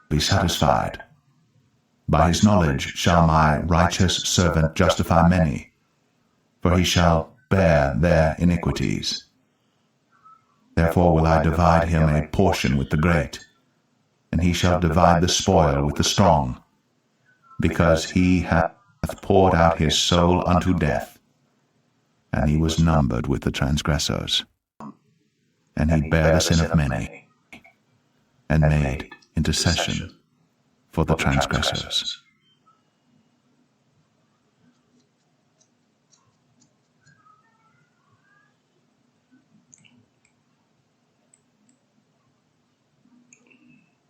Be satisfied. By his knowledge shall my righteous servant justify many, for he shall bear their iniquities. Therefore will I divide him a portion with the great, and he shall divide the spoil with the strong, because he hath poured out his soul unto death, and he was numbered with the transgressors. And he bare the sin of many, and made intercession for the transgressors.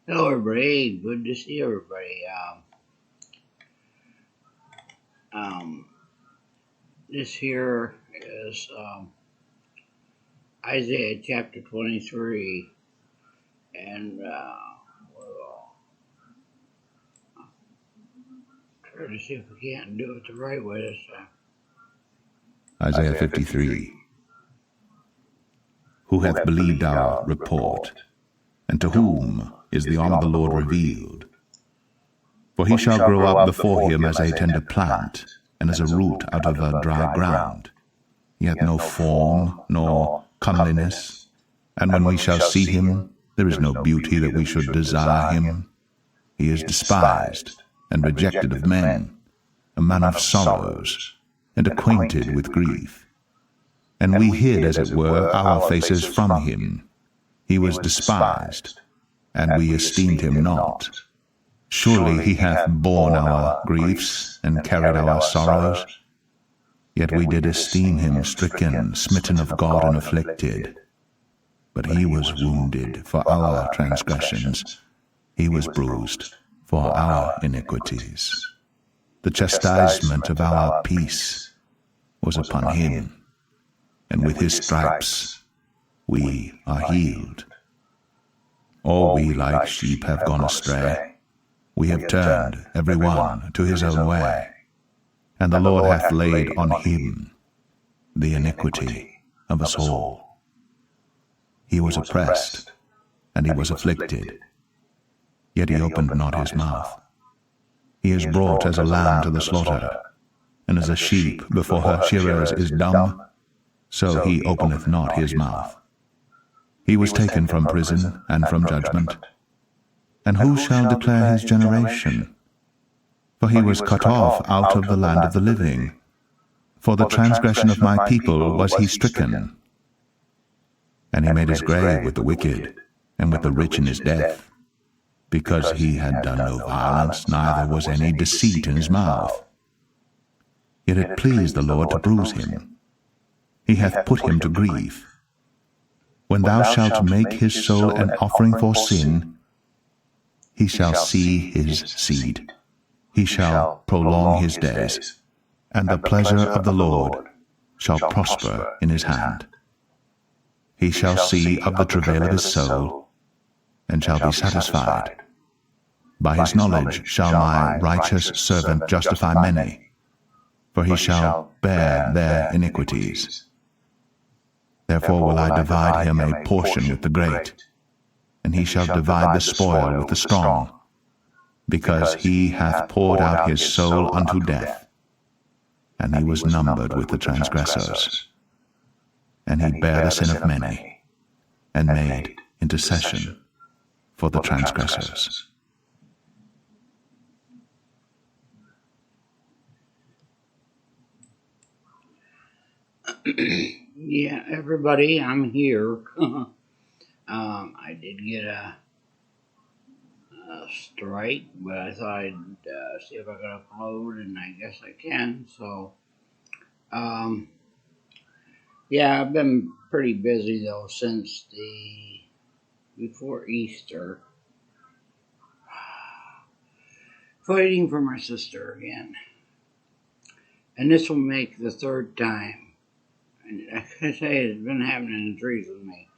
Hello, everybody. Good to see everybody. This here is Isaiah chapter 23, and we'll try to see if we can't do it the right way this time. Isaiah 53. Who hath believed our report, and to whom is the arm of the Lord revealed? For he shall grow up before him as a tender plant, and as a root out of a dry ground. He hath no form, nor comeliness, and when we shall see him, there is no beauty that we should desire him. He is despised, and rejected of men, a man of sorrows, and acquainted with grief. And we hid, as it were, our faces from him. He was despised, and we esteemed him not. Surely he hath borne our griefs, and carried our sorrows. Yet we did esteem him stricken, smitten of God, and afflicted. But he was wounded for our transgressions, he was bruised for our iniquities. The chastisement of our peace was upon him, and with his stripes we are healed. All we like sheep have gone astray. We have turned every one to his own way, and the Lord hath laid on him the iniquity of us all. He was oppressed, and he was afflicted, yet he opened not his mouth. He is brought as a lamb to the slaughter, and as a sheep before her shearers is dumb, so he openeth not his mouth. He was taken from prison and from judgment. And who shall declare his generation? For he was cut off out of the land of the living. For the transgression of my people was he stricken. And he made his grave with the wicked, and with the rich in his death, because he had done no violence, neither was any deceit in his mouth. Yet it pleased the Lord to bruise him. He hath put him to grief. When thou shalt make his soul an offering for sin, he shall see his seed. He shall prolong his days, and the pleasure of the Lord shall prosper in his hand. He shall see of the travail of his soul, and shall be satisfied. By his knowledge shall my righteous servant justify many, for he shall bear their iniquities. Therefore will I divide him a portion with the great, and he shall divide the spoil with the strong, because he hath poured out his soul unto death, and he was numbered with the transgressors. And he bare the sin of many, and made intercession for the transgressors. Yeah, everybody, I'm here. I did get a strike, but I thought I'd see if I could upload, and I guess I can. So, yeah, I've been pretty busy though since before Easter, fighting for my sister again, and this will make the third time. And I can say it's been happening in threes with me,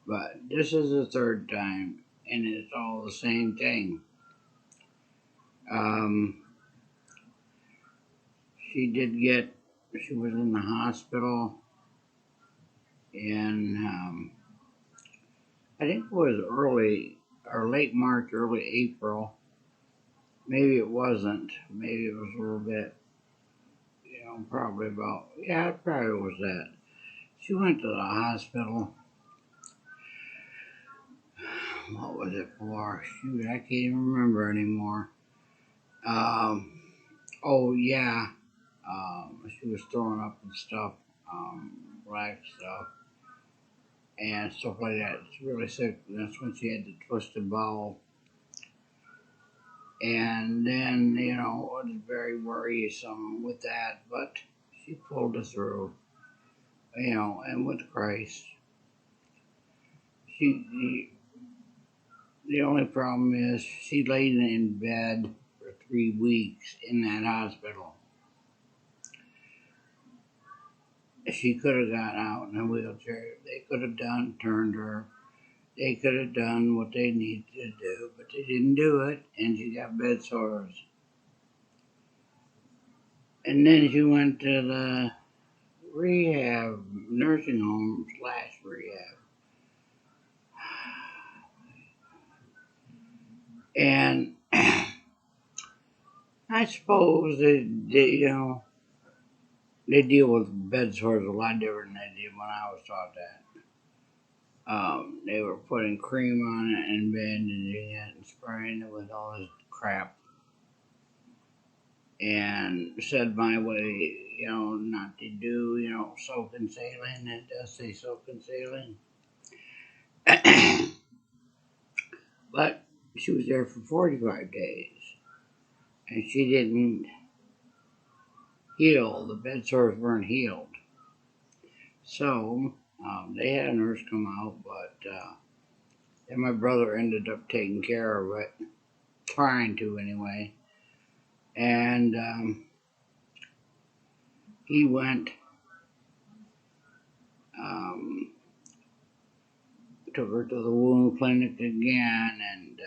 but this is the third time, and it's all the same thing. Um, she was in the hospital in, I think it was early or late March, early April. Maybe it wasn't. Maybe it was a little bit, probably about, yeah, it probably was that. She went to the hospital. What was it for? Shoot, I can't even remember anymore. Um, oh, yeah. She was throwing up and stuff, black stuff, and stuff like that. It's really sick. That's when she had the twisted bowel. And then, it was very worrisome with that, but she pulled us through, and with Christ. The only problem is she laid in bed for 3 weeks in that hospital. She could have got out in a wheelchair. They could have turned her. They could have done what they needed to do, but they didn't do it, and she got bed sores. And then she went to the nursing home / rehab. And I suppose they deal with bed sores a lot different than they did when I was taught that. They were putting cream on it and bandaging it and spraying it with all this crap. And said my way, not to do, soap and saline. It does say soap and saline. But she was there for 45 days. And she didn't heal. The bed sores weren't healed. So they had a nurse come out, but then my brother ended up taking care of it, trying to anyway. And he went, took her to the wound clinic again, and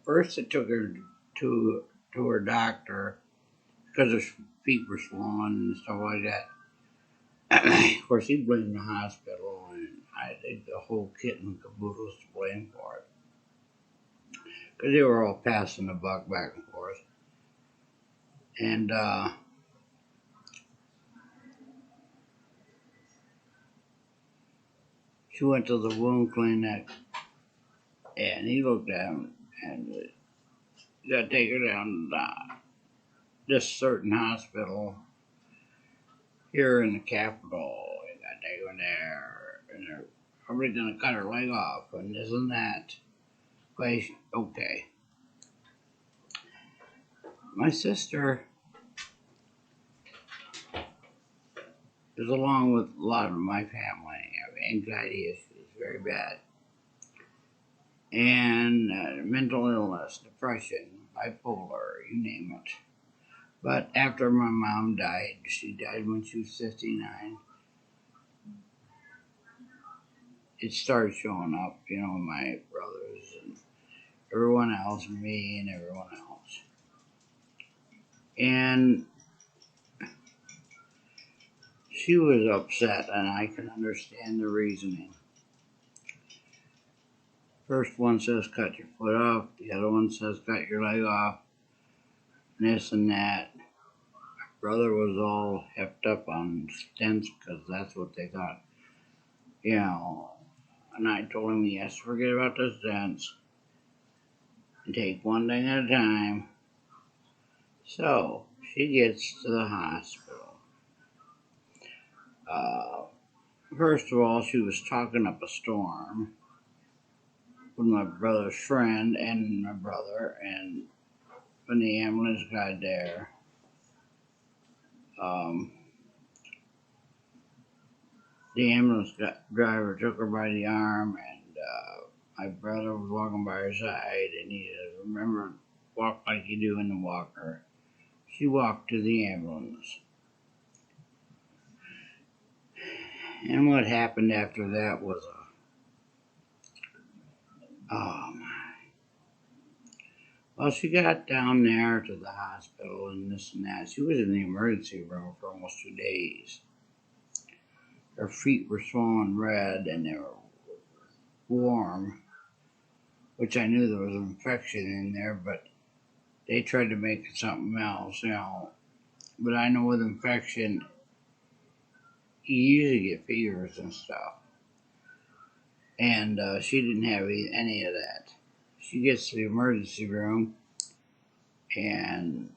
first they took her to her doctor because her feet were swollen and stuff like that. Of course, he blamed the hospital, and I think the whole kit and caboodle was to blame for it because they were all passing the buck back and forth. And she went to the wound clinic, and he looked at him and you got to take her down to this certain hospital here in the capital. You got to take her there, and they're probably going to cut her leg off, and this and that. Place, okay. My sister is along with a lot of my family, have anxiety issues, very bad, and mental illness, depression, bipolar, you name it. But after my mom died, she died when she was 59, it started showing up, my brothers and everyone else, me and everyone else. And she was upset, and I can understand the reasoning. First one says cut your foot off, the other one says cut your leg off, and this and that. My brother was all hepped up on stents because that's what they thought, And I told him, yes, forget about the stents and take one thing at a time. So she gets to the hospital. First of all, she was talking up a storm with my brother's friend and my brother, and when the ambulance got there, the ambulance driver took her by the arm, and my brother was walking by her side, and he said, remember, walk like you do in the walker. She walked to the ambulance. And what happened after that was Well, she got down there to the hospital and this and that. She was in the emergency room for almost 2 days. Her feet were swollen red and they were warm, which I knew there was an infection in there, but they tried to make it something else, you know. But I know with infection, you usually get fevers and stuff. And she didn't have any of that. She gets to the emergency room, and,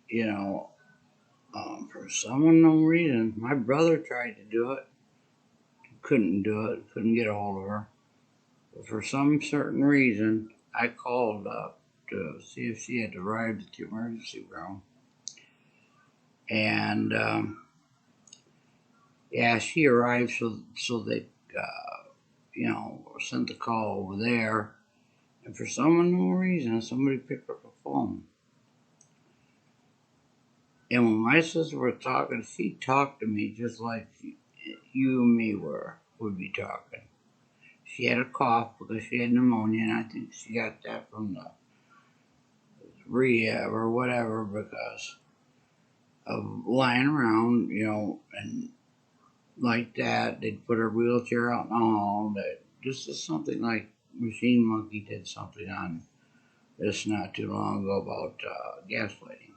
you know, for some unknown reason, my brother tried to do it, couldn't do it, couldn't get a hold of her. But for some certain reason, I called up to see if she had arrived at the emergency room. And yeah, she arrived, so they, you know, sent the call over there. And for some unknown reason, somebody picked up the phone. And when my sister was talking, she talked to me just like you and me would be talking. She had a cough because she had pneumonia, and I think she got that from the rehab or whatever because of lying around, you know, and like that. They'd put her wheelchair out in the hall. This is something like Machine Monkey did something on this not too long ago about gaslighting.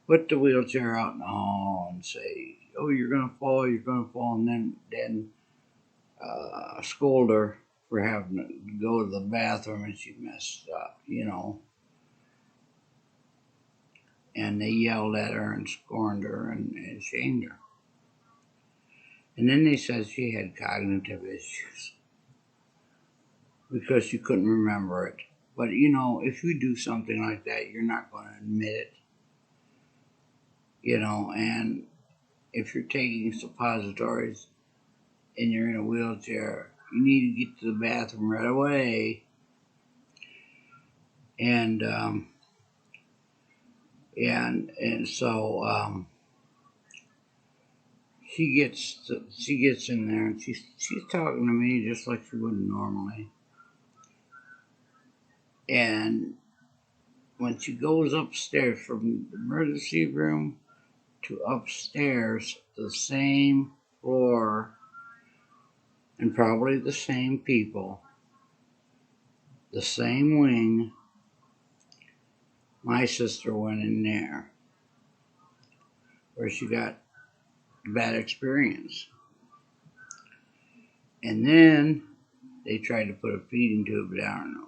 Put the wheelchair out in the hall and say, "Oh, you're gonna fall, and then scold her for having to go to the bathroom and she messed up, you know." And they yelled at her and scorned her and shamed her. And then they said she had cognitive issues because she couldn't remember it. But you know, if you do something like that, you're not going to admit it, you know. And if you're taking suppositories and you're in a wheelchair, you need to get to the bathroom right away. And yeah, and so she gets in there and she's talking to me just like she would normally. And when she goes upstairs from the emergency room to upstairs, the same floor and probably the same people, the same wing, my sister went in there where she got a bad experience. And then they tried to put a feeding tube down her nose.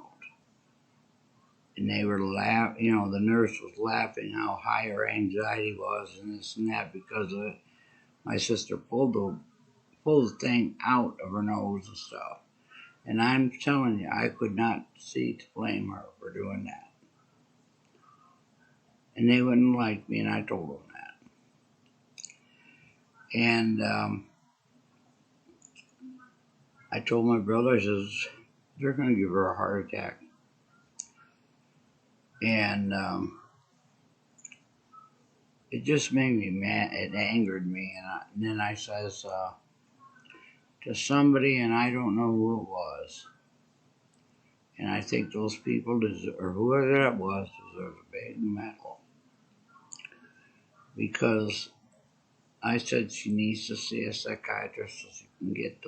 And they were laughing, you know, the nurse was laughing how high her anxiety was and this and that because of it. My sister pulled the thing out of her nose and stuff. And I'm telling you, I could not see to blame her for doing that. And they wouldn't like me, and I told them that. And I told my brother, I says, they're going to give her a heart attack. And it just made me mad. It angered me. And then I says to somebody, and I don't know who it was, and I think those people, or whoever that was, deserves a big medal. Because I said she needs to see a psychiatrist so she can get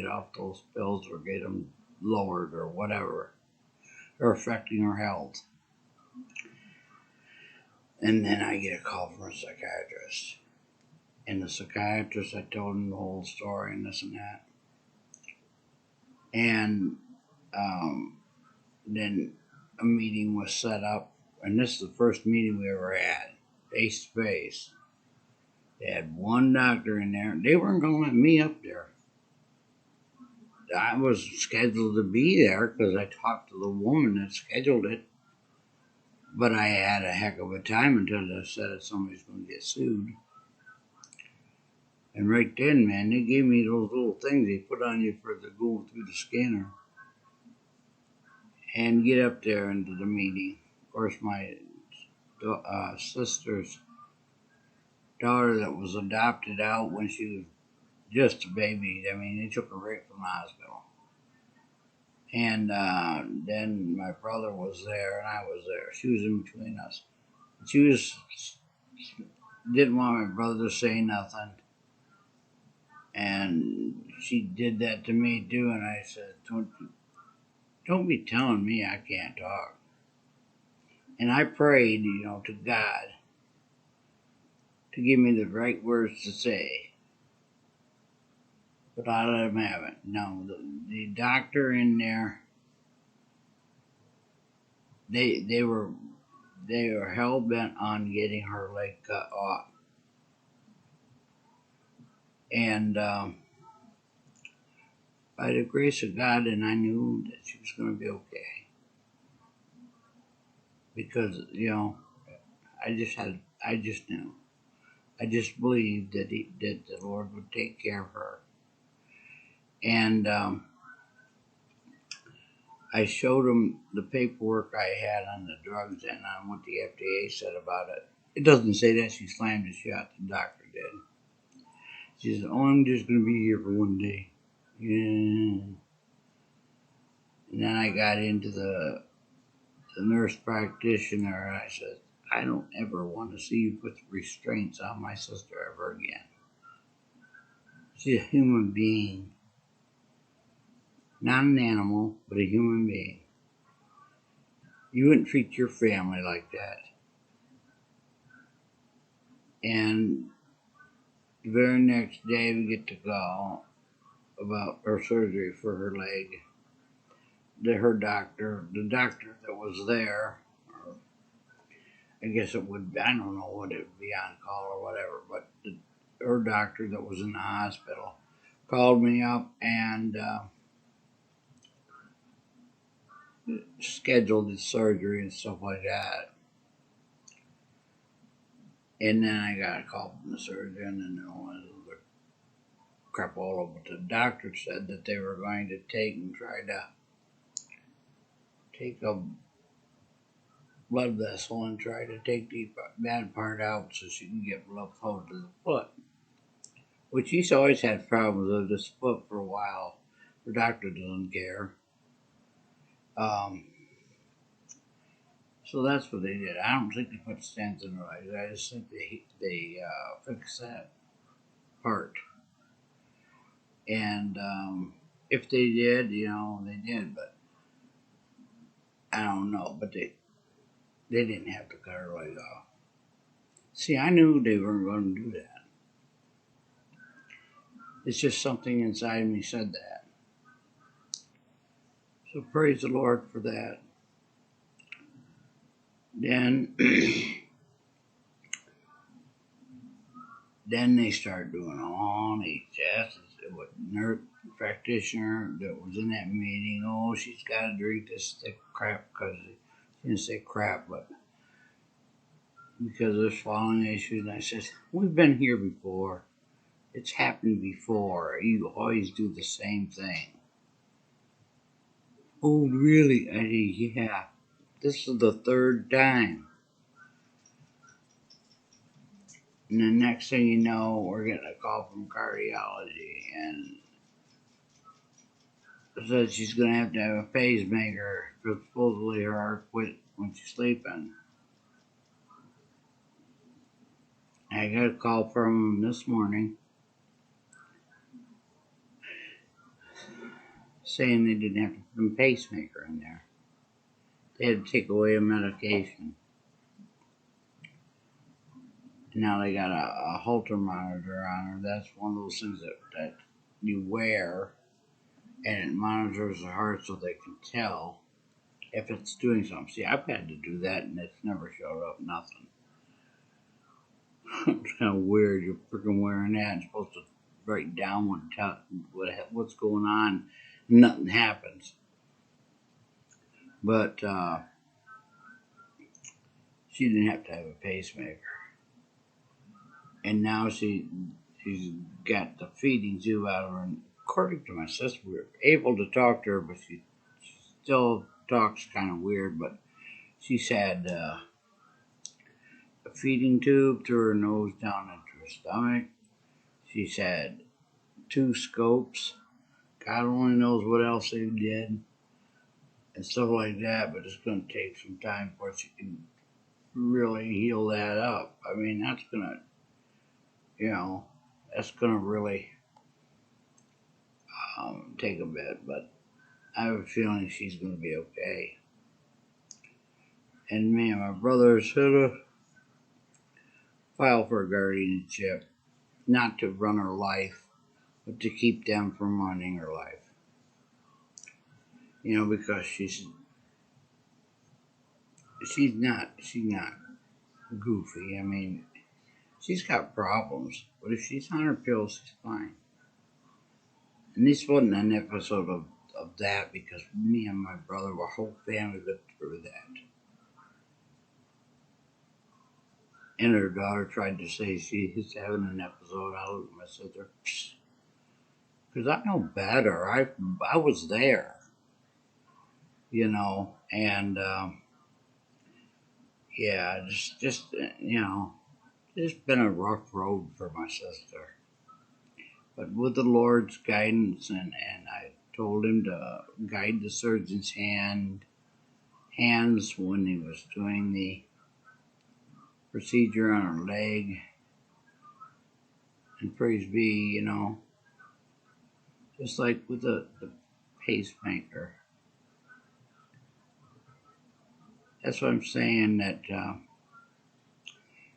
off those pills or get them lowered or whatever are affecting her health. And then I get a call from a psychiatrist. And the psychiatrist, I told him the whole story and this and that. And then a meeting was set up. And this is the first meeting we ever had, face to face. They had one doctor in there. They weren't going to let me up there. I was scheduled to be there because I talked to the woman that scheduled it. But I had a heck of a time until they said that somebody's going to get sued. And right then, man, they gave me those little things they put on you for the going through the scanner and get up there into the meeting. Of course, my sister's daughter that was adopted out when she was just a baby. I mean, they took her right from the hospital. And then my brother was there and I was there. She was in between us. Didn't want my brother to say nothing. And she did that to me too. And I said, don't be telling me I can't talk. And I prayed, to God to give me the right words to say. But I let him have it. No, the doctor in there, they were hell bent on getting her leg cut off. And by the grace of God, and I knew that she was going to be okay. Because, I just knew. I just believed that the Lord would take care of her. And I showed him the paperwork I had on the drugs and on what the FDA said about it. It doesn't say that she slammed it shut. The doctor did. She said, "Oh, I'm just going to be here for one day." Yeah. And then I got into the nurse practitioner, and I said, "I don't ever want to see you put restraints on my sister ever again. She's a human being, not an animal, but a human being. You wouldn't treat your family like that." And the very next day, we get to go about her surgery for her leg. The doctor that was there, or I guess it would, I don't know what it would be on call or whatever, but her doctor that was in the hospital called me up and scheduled the surgery and stuff like that. And then I got a call from the surgeon and all the crap all over. But the doctor said that they were going to take and try to take a blood vessel and try to take the bad part out so she can get blood flow to the foot. Which he's always had problems with his foot for a while. The doctor doesn't care. So that's what they did. I don't think they put stents in her legs. I just think they fixed that part. And if they did, they did. But I don't know. But they didn't have to cut her leg off. See, I knew they weren't going to do that. It's just something inside me said that. So praise the Lord for that. Then then they start doing all these tests. What nurse practitioner that was in that meeting, oh, she's got to drink this thick crap because she didn't say crap, but because of swallowing issues. And I said, we've been here before. It's happened before. You always do the same thing. Oh, really? I said, yeah. This is the third time. And the next thing you know, we're getting a call from cardiology and said she's going to have a pacemaker because supposedly her heart quit when she's sleeping. I got a call from them this morning saying they didn't have to put a pacemaker in there. They had to take away a medication. And now they got a Holter monitor on her. That's one of those things that you wear and it monitors the heart so they can tell if it's doing something. See, I've had to do that and it's never showed up nothing. It's kind of weird. You're freaking wearing that and supposed to write down what's going on. Nothing happens. But she didn't have to have a pacemaker. And now she's got the feeding tube out of her. And according to my sister, we were able to talk to her, but she still talks kind of weird. But she's had a feeding tube through her nose down into her stomach. She's had 2 scopes. God only knows what else they did. and stuff like that, but it's going to take some time for she can really heal that up. I mean, that's going to, that's going to really take a bit, but I have a feeling she's going to be okay. And me and my brothers had to file for guardianship, not to run her life, but to keep them from running her life. Because she's not goofy. I mean, she's got problems, but if she's on her pills, she's fine. And this wasn't an episode of that, because me and my brother, our whole family lived through that. And her daughter tried to say she's having an episode. I looked at my sister, because I know better. I was there, and yeah, just it's been a rough road for my sister. But with the Lord's guidance, and I told him to guide the surgeon's hands when he was doing the procedure on her leg. And praise be, just like with the pacemaker. That's what I'm saying. That,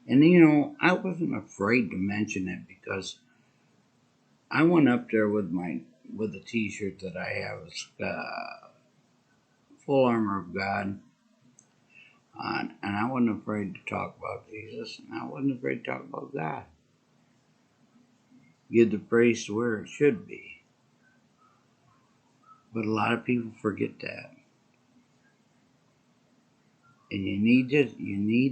and I wasn't afraid to mention it, because I went up there with the T-shirt that I have. It's Full Armor of God. And I wasn't afraid to talk about Jesus, and I wasn't afraid to talk about God. Give the praise to where it should be. But a lot of people forget that. And you need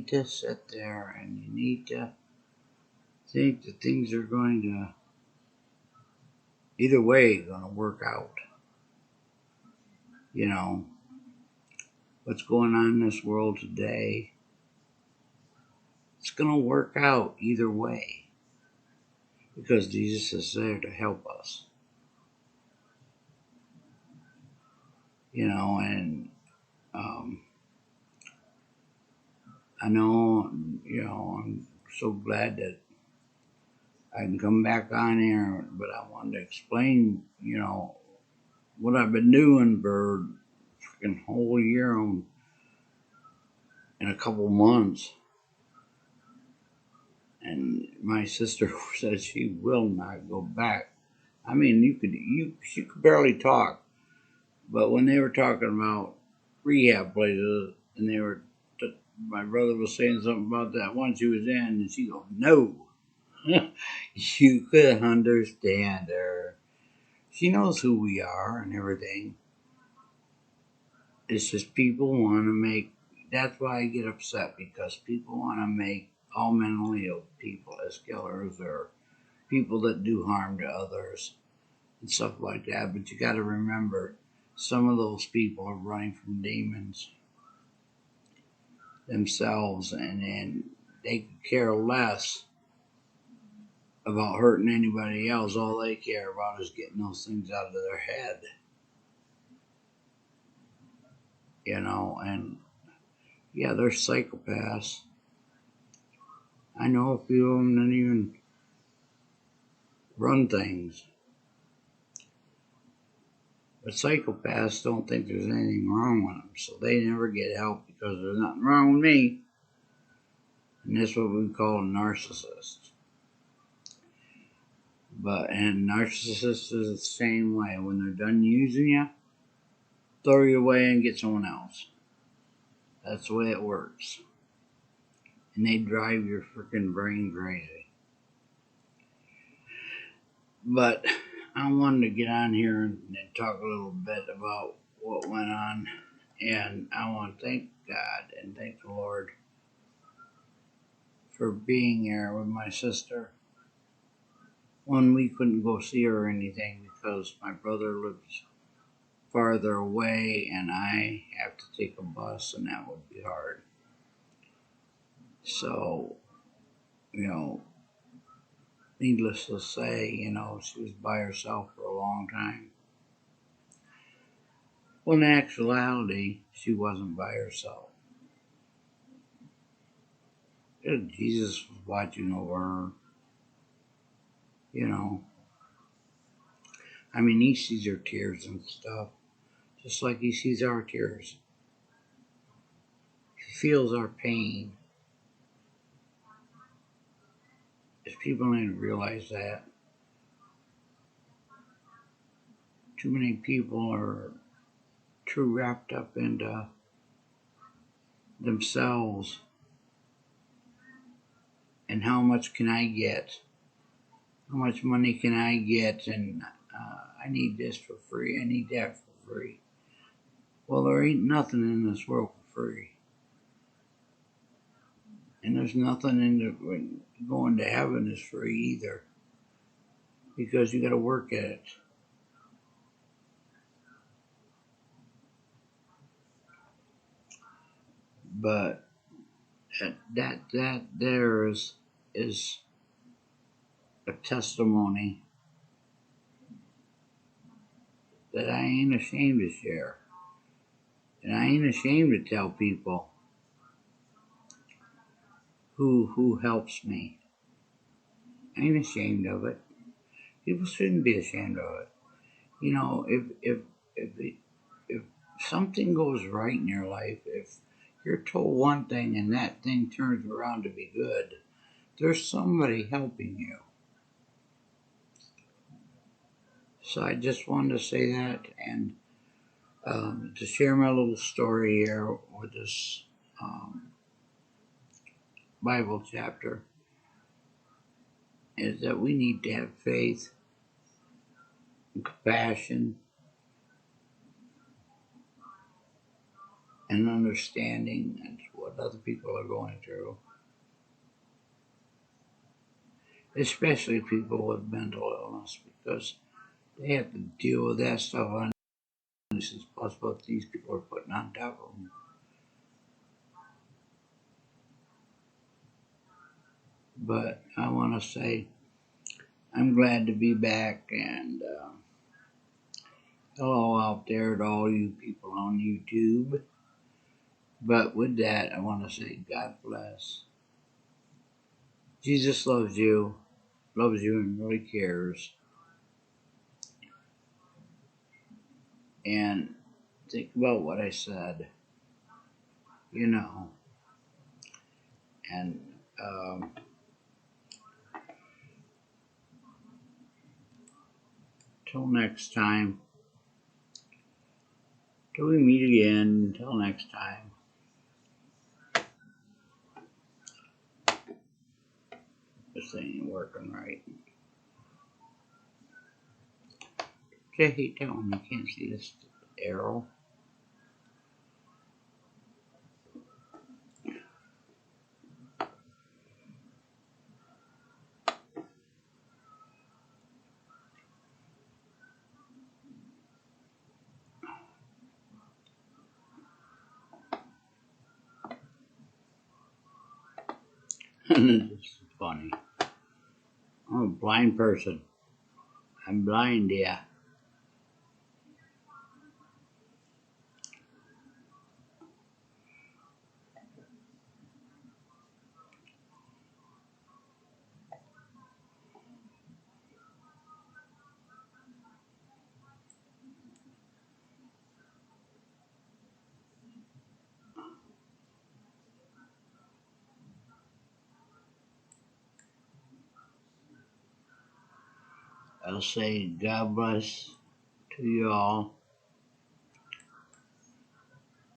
to sit there, and you need to think that things are going to, either way, going to work out. What's going on in this world today, it's going to work out either way, because Jesus is there to help us. And I know, I'm so glad that I can come back on here, but I wanted to explain, what I've been doing for a freaking whole year in a couple months. And my sister said she will not go back. I mean, she could barely talk. But when they were talking about rehab places, and my brother was saying something about that one she was in, and she goes, "No." You could understand her. She knows who we are and everything. It's just people want to make, that's why I get upset, because people want to make all mentally ill people as killers, or people that do harm to others and stuff like that. But you got to remember, some of those people are running from demons themselves, and they could care less about hurting anybody else. All they care about is getting those things out of their head. And yeah, they're psychopaths. I know a few of them that even run things. But psychopaths don't think there's anything wrong with them, so they never get help, because there's nothing wrong with me. And that's what we call a narcissist. And narcissists is the same way. When they're done using you, throw you away and get someone else. That's the way it works. And they drive your freaking brain crazy. But I wanted to get on here and talk a little bit about what went on. And I want to thank God and thank the Lord for being here with my sister. When we couldn't go see her or anything, because my brother lives farther away and I have to take a bus, and that would be hard. So, needless to say, she was by herself for a long time. Well, in actuality, she wasn't by herself. Jesus was watching over her. You know, I mean, he sees her tears and stuff, just like he sees our tears. He feels our pain. If people didn't realize that, too many people are too wrapped up into themselves and how much can I get? How much money can I get? And I need this for free. I need that for free. Well, there ain't nothing in this world for free. And there's nothing in the going to heaven is free either, because you got to work at it. But that there is a testimony that I ain't ashamed to share, and I ain't ashamed to tell people who helps me. I ain't ashamed of it. People shouldn't be ashamed of it. You know, if something goes right in your life, if you're told one thing and that thing turns around to be good, there's somebody helping you. So I just wanted to say that, and to share my little story here with this Bible chapter is that we need to have faith and compassion and understanding and what other people are going through, especially people with mental illness, because they have to deal with that stuff on this plus what these people are putting on top of them. But I want to say I'm glad to be back, and hello out there to all you people on YouTube. But with that, I want to say God bless. Jesus loves you and really cares. And think about what I said, you know. And till next time, till we meet again, until next time. This thing ain't working right. I hate that one. You can't see this arrow. This is funny. I'm a blind person. I'm blind, yeah. I'll say God bless to you all.